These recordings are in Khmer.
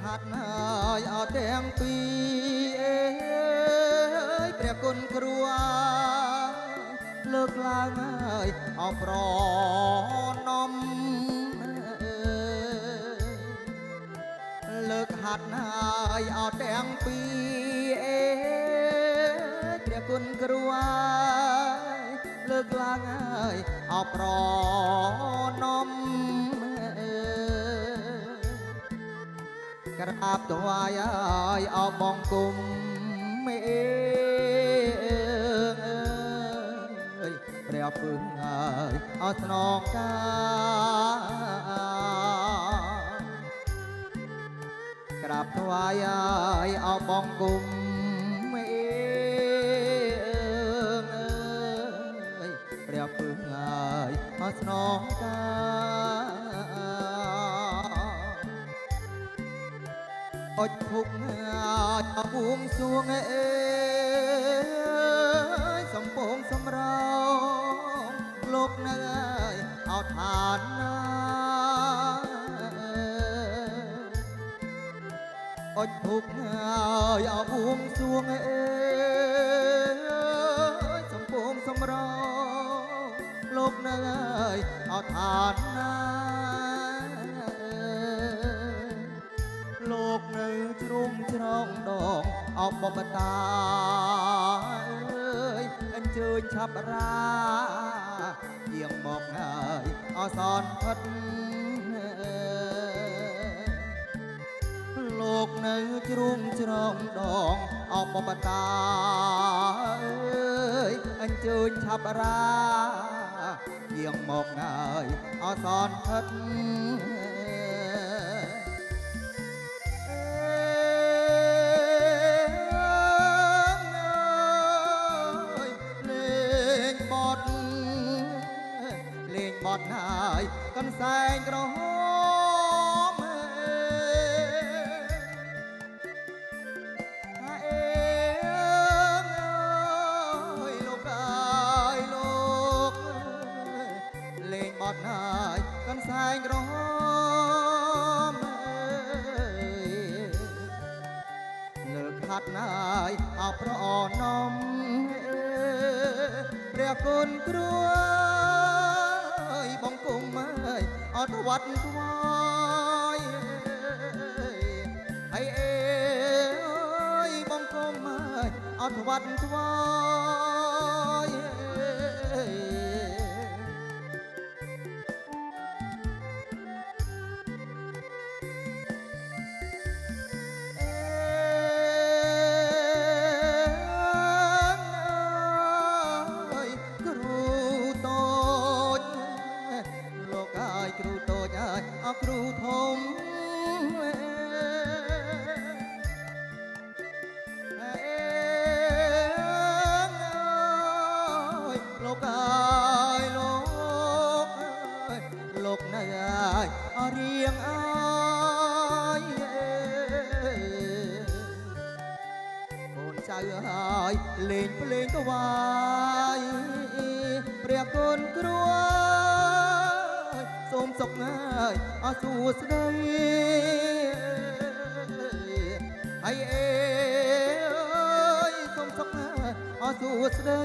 ហាត់ហើយអត់ទាំងពីរអើយព្រះគុណគ្រូលើកឡើងហើយអប្រណំលើកហាត់ហើយអត់ទាំងពីរអើយព្រះគុណគ្រូលើកឡើងហើយអប្រណំក្រាបថ្វាយឲ្យអបបង្គំមេអើយព្រះពឹងហើយអស្នងការក្រាបថ្វាយឲ្យអបបង្គំមេអើយព្រះពឹងហើយអស្នងការអុចភុកអាចបួងសួងអើយសំពងសំរងលោកនៅអត់ឋានណាអុចភុកហើយបួងសួងអើយសំពងសំរងលោកនៅអត់ឋានណាលោកនៅជ្រុំច្រងដងអបបតាអើយអញ្ជើញឆាប់រាយាងមកហើយអសនផិតលោកនៅជ្រុំច្រងដងអបបតាអើយអញ្ជើញឆាប់រាយាងមកហើយអសនផិតបត់ហើយកន្សែងក្រហមអើយលោកអើយលោកលេងបត់ហើយកន្សែងក្រហមលើកហាត់ហើយអប្រណំព្រះគុណគ្រូបង្គំអើយអត់វត្តថ្វាយហើយអើយបង្គំអើយអត់វត្តថ្វាយគ្រូតូចហើយអគ្រូធំលោកអើយលោកនៅហើយអរៀងអើយកូនចៅហើយលេងភ្លេងថ្វាយព្រះគុណគ្រូសូមសុខហើយអសួស្ដីហើយអើយសូមសុខហើយអសួស្ដី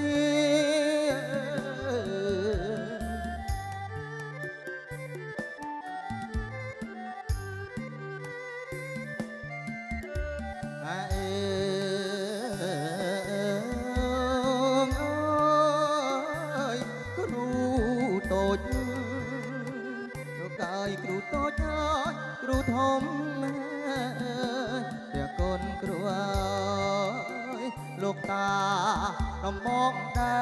គ្រូតូចហើយគ្រូធំព្រះគុណគ្រូអើយលោកតាដំបងដែ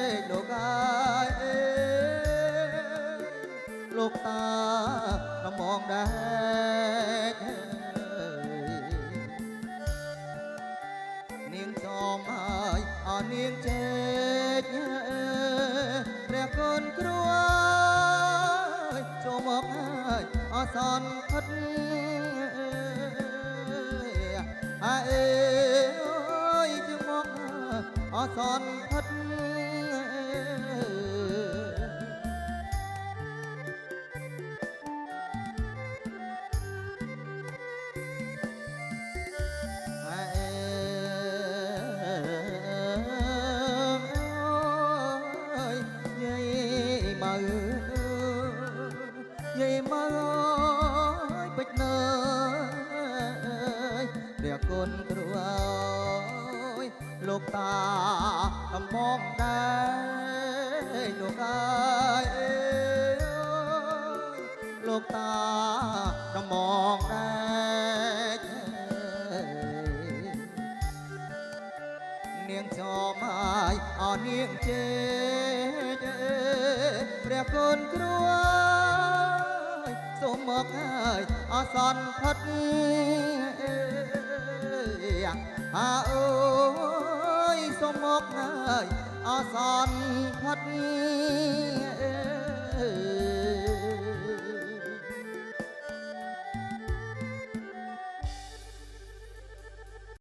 រលោកអើយលោកតាដំបងដែរនាងចំហើយអនាងចេកព្រះគុណគ្រូចូលមកហើយអសនផិតអើយជើងមកអសនផិត យាយមើលពេជ្រនើយព្រះគុណគ្រូអើយលោកតាដំបងដែរលោកអើយលោកតាដំបងដែរនាងចំហើយអោនាងជេព្រះគុណគ្រួយសូមមកហើយអសន្នផិតអាអើយសូមមកហើយអសន្នផិត